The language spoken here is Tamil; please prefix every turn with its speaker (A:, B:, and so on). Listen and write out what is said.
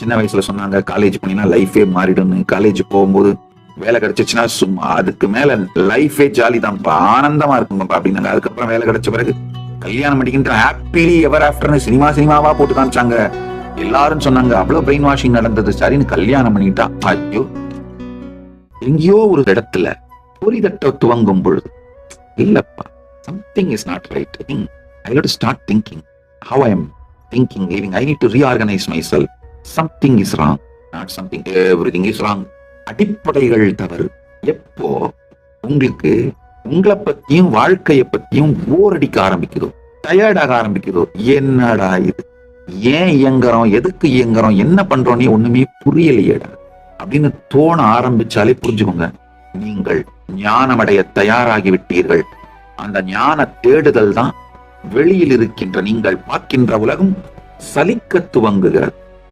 A: சின்ன வயசுல சொன்னாங்க காலேஜ் போனீங்கன்னா லைஃபே மாறிடும்னு. காலேஜ் போகும்போது வேலை கிடைச்சிச்சுன்னா சும்மா அதுக்கு மேல லைஃபே ஜாலி தான்ப்பா, ஆனந்தமா இருக்குங்கப்பா அப்படின்னாங்க. அதுக்கப்புறம் வேலை கிடைச்ச பிறகு கல்யாணம் பண்ணிக்கின்ற ஹாப்பிலி எவர் ஆஃப்டர்னு சினிமாவா போட்டு காமிச்சாங்க. எல்லாரும் சொன்னாங்க அவ்வளவு பிரெயின் வாஷிங் நடந்தது. சரின்னு கல்யாணம் பண்ணிட்டா ஐயோ, எங்கேயோ ஒரு இடத்துல பொறிதட்ட துவங்கும் பொழுது இல்லப்பா, something is not right. I have to start thinking how I am thinking, living. I need to reorganize myself. Something is wrong. Not something, everything is wrong. அடிப்படைகள் தவறு. எப்போ உங்களுக்கு உங்களை பத்தியும் வாழ்க்கையை பத்தியும் போர் அடிக்க ஆரம்பிக்குதோ, டயர்டாக ஆரம்பிக்குதோ, என்னடா இது, ஏன் இயங்குறோம், எதுக்கு இயங்குறோம், என்ன பண்றோம், ஒண்ணுமே புரியலையேடா அப்படின்னு தோண ஆரம்பிச்சாலே புரிஞ்சுக்கோங்க, நீங்கள் ஞானமடைய தயாராகி விட்டீர்கள். அந்த ஞான தேடுதல் தான் வெளியில் இருக்கின்ற நீங்கள் பார்க்கின்ற உலகம் சலிக்க துவங்குகிறது.